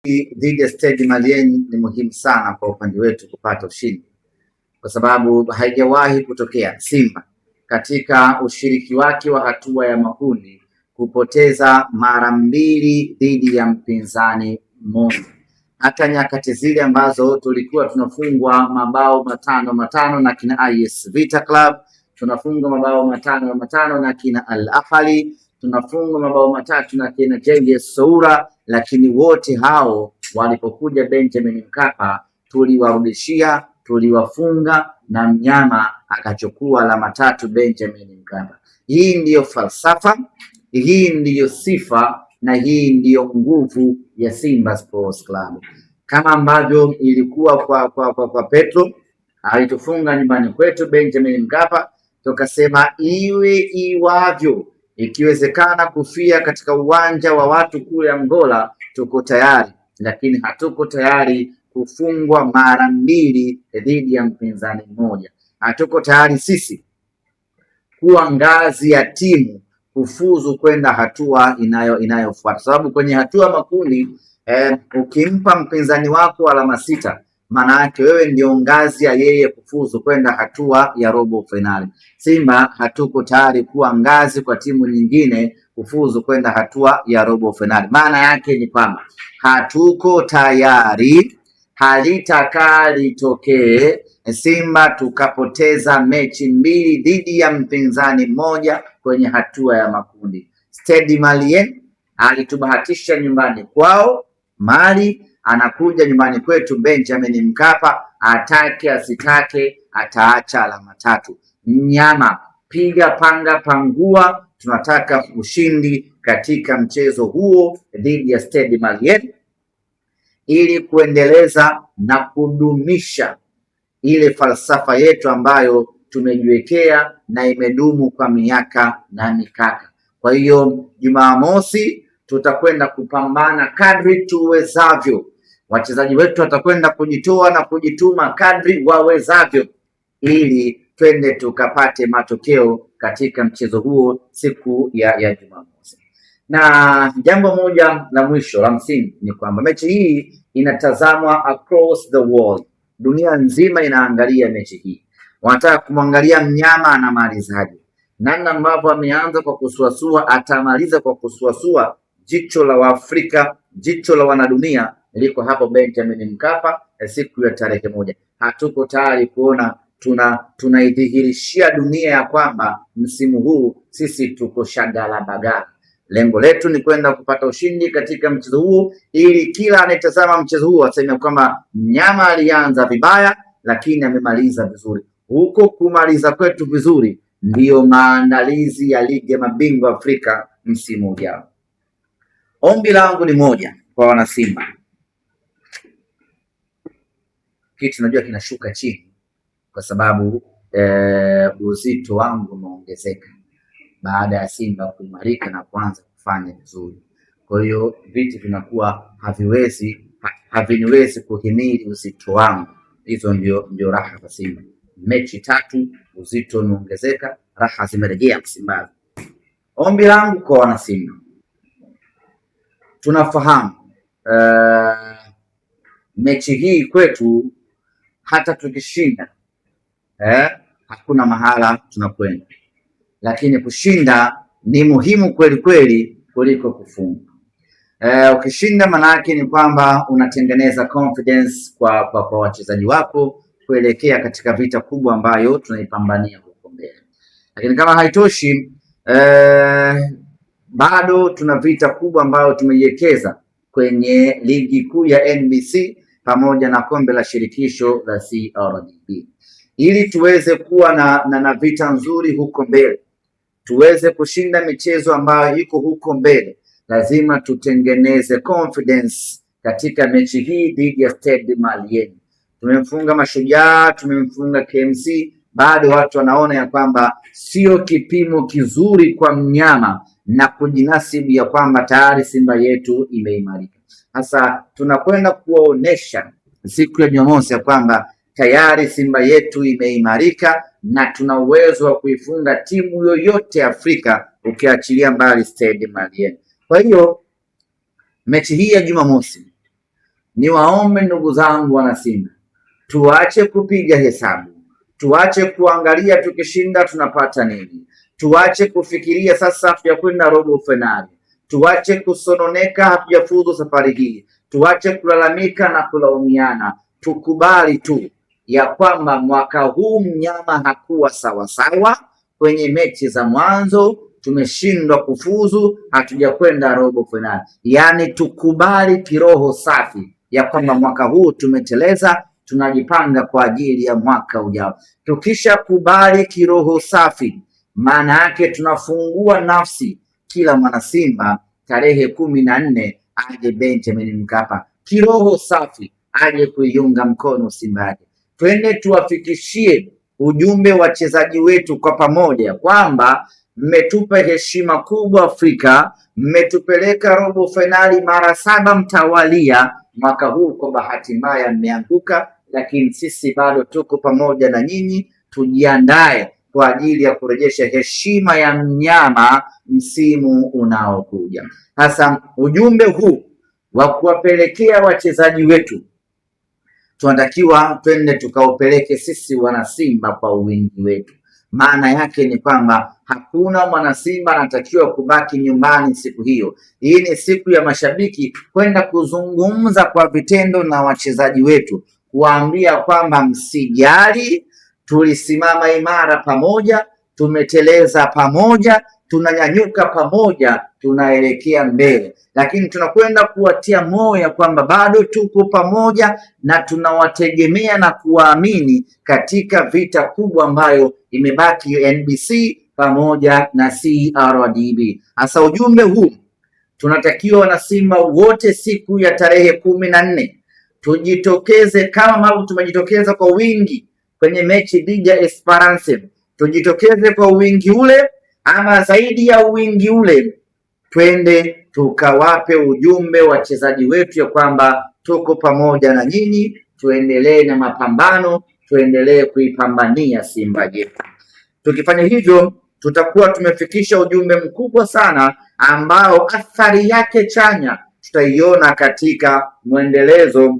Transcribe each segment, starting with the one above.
Dhidi ya Stade Malien ni muhimu sana kwa upande wetu kupata ushindi, kwa sababu haijawahi kutokea Simba katika ushiriki wake wa hatua ya makundi kupoteza mara mbili dhidi ya mpinzani mmoja. Hata nyakati zile ambazo tulikuwa tunafungwa mabao matano na kina IS Vita Club, tunafungwa mabao matano na kina Al Ahly, tunafungwa mabao matatu na kina Jenge Soura, lakini wote hao walipokuja Benjamin Mkapa tuliwarudishia, tuliwafunga na mnyama akachukua alama tatu Benjamin Mkapa. Hii ndiyo falsafa, hii ndiyo sifa na hii ndiyo nguvu ya Simba Sports Club. Kama ambavyo ilikuwa kwa Petro, alitufunga nyumbani kwetu Benjamin Mkapa, tukasema iwe iwavyo, ikiwezekana kufia katika uwanja wa watu kule Angola, tuko tayari, lakini hatuko tayari kufungwa mara mbili dhidi ya mpinzani mmoja. Hatuko tayari sisi kuwa ngazi ya timu kufuzu kwenda hatua inayofuata, sababu kwenye hatua makundi ukimpa mpinzani wako alama sita, maana yake wewe ndio ngazi ya yeye kufuzu kwenda hatua ya robo finali. Simba hatuko tayari kuwa ngazi kwa timu nyingine kufuzu kwenda hatua ya robo finali. Maana yake ni kwamba hatuko tayari, halitakaa litokee Simba tukapoteza mechi mbili dhidi ya mpinzani mmoja kwenye hatua ya makundi. Stade Malien alitubahatisha nyumbani kwao Mali, anakuja nyumbani kwetu Benjamin Mkapa, atake asitake ataacha alama tatu. Mnyama piga panga pangua, tunataka ushindi katika mchezo huo dhidi ya Stade Malien ili kuendeleza na kudumisha ile falsafa yetu ambayo tumejiwekea na imedumu kwa miaka na mikaka. Kwa hiyo Jumamosi tutakwenda kupambana kadri tuwezavyo. Wachezaji wetu watakwenda kujitoa na kujituma kadri wawezavyo ili twende tukapate matokeo katika mchezo huo siku ya Jumamosi. Na jambo moja la mwisho la msingi ni kwamba mechi hii inatazamwa across the world. Dunia nzima inaangalia mechi hii. Wanataka kumwangalia mnyama anamalizaje. Namna ambavyo ameanza kwa kusuasua, atamaliza kwa kusuasua. Jicho la Waafrika, jicho la wanadunia liko hapo Benjamin Mkapa siku ya tarehe 1. Hatuko tayari kuona tunaidhihirishia dunia ya kwamba msimu huu sisi tuko shagala bagala. Lengo letu ni kwenda kupata ushindi katika mchezo huu ili kila anayetazama mchezo huu aseme kwamba mnyama alianza vibaya lakini amemaliza vizuri. Huko kumaliza kwetu vizuri ndiyo maandalizi ya ligi ya mabingwa Afrika msimu ujao. Ombi langu ni moja kwa wanasimba. Kitu najua kinashuka chini kwa sababu uzito wangu umeongezeka baada ya Simba kuimarika na kuanza kufanya vizuri. Kwa hiyo vitu vinakuwa haviniwezi kuhimili uzito wangu. Hizo ndio raha za Simba. Mechi 3 uzito umeongezeka, raha zimerejea Msimbazi. Ombi langu kwa wana Simba, tunafahamu mechi hii kwetu hata tukishinda hakuna mahala tunakwenda, lakini kushinda ni muhimu kweli kweli kuliko kufunga. Ukishinda maana yake ni kwamba unatengeneza confidence kwa wachezaji wako kuelekea katika vita kubwa ambayo tunaipambania huko mbele. Lakini kama haitoshi, bado tuna vita kubwa ambayo tumeiwekeza kwenye ligi kuu ya NBC pamoja na kombe la shirikisho la CRDB. Ili tuweze kuwa na vita nzuri huko mbele, tuweze kushinda michezo ambayo iko huko mbele, lazima tutengeneze confidence katika mechi hii dhidi ya Stade Malien. Tumemfunga Mashujaa, tumemfunga KMC, bado watu wanaona ya kwamba sio kipimo kizuri kwa mnyama na kujinasibu ya kwamba tayari Simba yetu imeimarika. Sasa tunakwenda kuwaonesha siku ya Jumamosi ya kwamba tayari Simba yetu imeimarika na tuna uwezo wa kuifunga timu yoyote Afrika ukiachilia mbali Stade Malien. Kwa hiyo mechi hii ya Jumamosi Niwaombe ndugu zangu wana Simba, tuache kupiga hesabu, tuache kuangalia tukishinda tunapata nini, tuache kufikiria sasa hatujakwenda robo fainali, tuache kusononeka hatujafuzu safari hii, tuache kulalamika na kulaumiana. Tukubali tu ya kwamba mwaka huu mnyama hakuwa sawasawa. Kwenye mechi za mwanzo tumeshindwa kufuzu, hatujakwenda robo fainali. Yaani tukubali kiroho safi ya kwamba mwaka huu tumeteleza, tunajipanga kwa ajili ya mwaka ujao. Tukisha kubali kiroho safi, maana yake tunafungua nafsi kila mwana Simba tarehe 14 aje Benjamin Mkapa kiroho safi, aje kuiunga mkono Simba yake. Twende tuwafikishie ujumbe wachezaji wetu kwa pamoja kwamba mmetupa heshima kubwa Afrika, mmetupeleka robo fainali mara 7 mtawalia. Mwaka huu kwa bahati mbaya mmeanguka, lakini sisi bado tuko pamoja na nyinyi. Tujiandae kwa ajili ya kurejesha heshima ya mnyama msimu unaokuja. Sasa ujumbe huu wa kuwapelekea wachezaji wetu tunatakiwa twende tukaupeleke sisi wanasimba kwa wingi wetu. Maana yake ni kwamba hakuna mwanasimba anatakiwa kubaki nyumbani siku hiyo. Hii ni siku ya mashabiki kwenda kuzungumza kwa vitendo na wachezaji wetu, kuwaambia kwamba msijali, tulisimama imara pamoja, tumeteleza pamoja, tunanyanyuka pamoja, tunaelekea mbele. Lakini tunakwenda kuwatia moyo kwamba bado tuko pamoja na tunawategemea na kuwaamini katika vita kubwa ambayo imebaki NBC pamoja na CRDB. Hasa ujumbe huu tunatakiwa na Simba wote siku ya tarehe 14 tujitokeze kama ambavyo tumejitokeza kwa wingi kwenye mechi dhidi ya Esperance, tujitokeze kwa wingi ule ama zaidi ya wingi ule, twende tukawape ujumbe wachezaji wetu ya kwamba tuko pamoja na nyinyi, tuendelee na mapambano, tuendelee kuipambania Simba yetu. Tukifanya hivyo tutakuwa tumefikisha ujumbe mkubwa sana ambao athari yake chanya tutaiona katika mwendelezo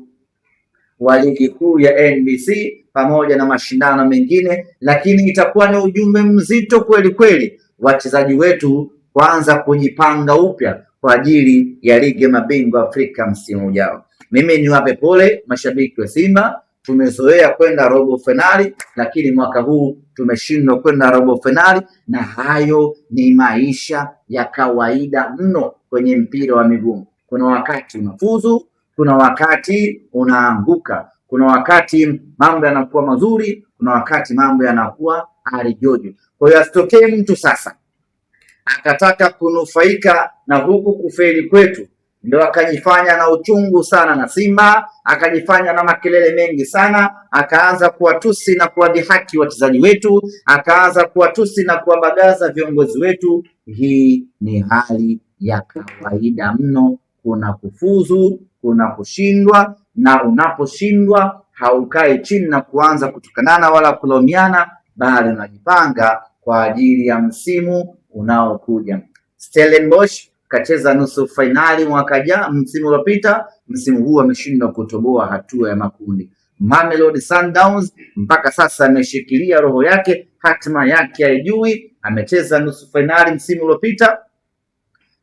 wa ligi kuu ya NBC pamoja na mashindano mengine, lakini itakuwa ni ujumbe mzito kweli kweli wachezaji wetu kuanza kujipanga upya kwa ajili ya ligi ya mabingwa Afrika msimu ujao. Mimi niwape pole mashabiki wa Simba, tumezoea kwenda robo fainali, lakini mwaka huu tumeshindwa kwenda robo fainali, na hayo ni maisha ya kawaida mno kwenye mpira wa miguu. Kuna wakati unafuzu, kuna wakati unaanguka, kuna wakati mambo yanakuwa mazuri, kuna wakati mambo yanakuwa harijojo. Kwa hiyo asitokee mtu sasa akataka kunufaika na huku kufeli kwetu, ndio akajifanya na uchungu sana na Simba, akajifanya na makelele mengi sana, akaanza kuwatusi na kuwadhihaki wachezaji wetu, akaanza kuwatusi na kuwabagaza viongozi wetu. Hii ni hali ya kawaida mno. Kuna kufuzu, kuna kushindwa, na unaposhindwa haukai chini na kuanza kutukanana wala kulaumiana, bali unajipanga kwa ajili ya msimu unaokuja. Stellenbosch kacheza nusu fainali msimu uliopita, msimu huu ameshindwa kutoboa hatua ya makundi. Mamelodi Sundowns mpaka sasa ameshikilia roho yake, hatima yake haijui. Amecheza nusu fainali msimu uliopita,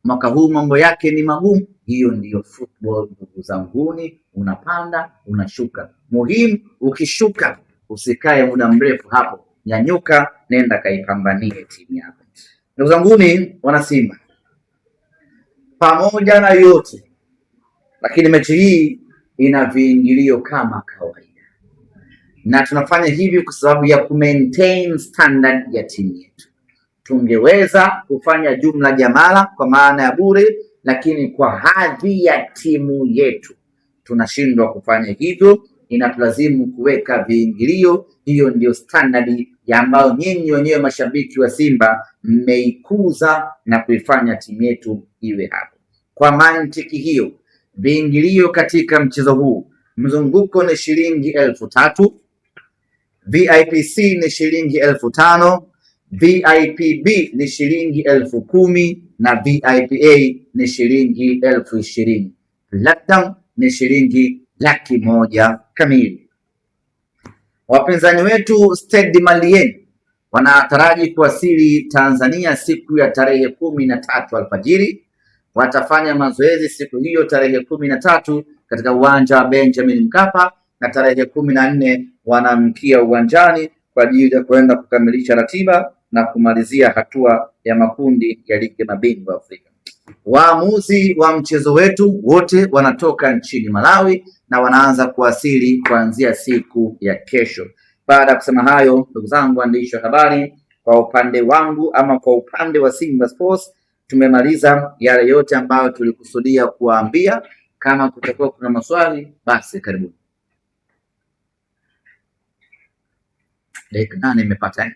mwaka huu mambo yake ni magumu. Hiyo ndiyo football ndugu zanguni, unapanda unashuka. Muhimu ukishuka usikae muda mrefu hapo, nyanyuka, nenda kaipambanie timu yako. Ndugu zanguni wana Simba, pamoja na yote lakini mechi hii ina viingilio kama kawaida, na tunafanya hivi kwa sababu ya ku-maintain standard ya timu yetu. Tungeweza kufanya jumla jamala kwa maana ya bure, lakini kwa hadhi ya timu yetu tunashindwa kufanya hivyo, inatulazimu kuweka viingilio. Hiyo ndio standard ya ambayo nyinyi wenyewe mashabiki wa Simba mmeikuza na kuifanya timu yetu iwe hapo. Kwa mantiki hiyo, viingilio katika mchezo huu, mzunguko ni shilingi 3,000, VIPC ni shilingi 5,000, VIPB ni shilingi 10,000 na VIPA ni shilingi 20,000. Platinum ni shilingi 100,000 kamili. Wapinzani wetu Stade Malien wanataraji kuwasili Tanzania siku ya tarehe 13 alfajiri. Watafanya mazoezi siku hiyo tarehe 13 katika uwanja wa Benjamin Mkapa, na tarehe 14 wanaamkia uwanjani kwa ajili ya kwenda kukamilisha ratiba na kumalizia hatua ya makundi ya ligi ya mabingwa Afrika. Waamuzi wa mchezo wetu wote wanatoka nchini Malawi na wanaanza kuwasili kuanzia siku ya kesho. Baada ya kusema hayo, ndugu zangu waandishi wa habari, kwa upande wangu ama kwa upande wa Simba Sports tumemaliza yale yote ambayo tulikusudia kuwaambia. Kama kutakuwa kuna maswali, basi karibuni. Dakika 8 imepata.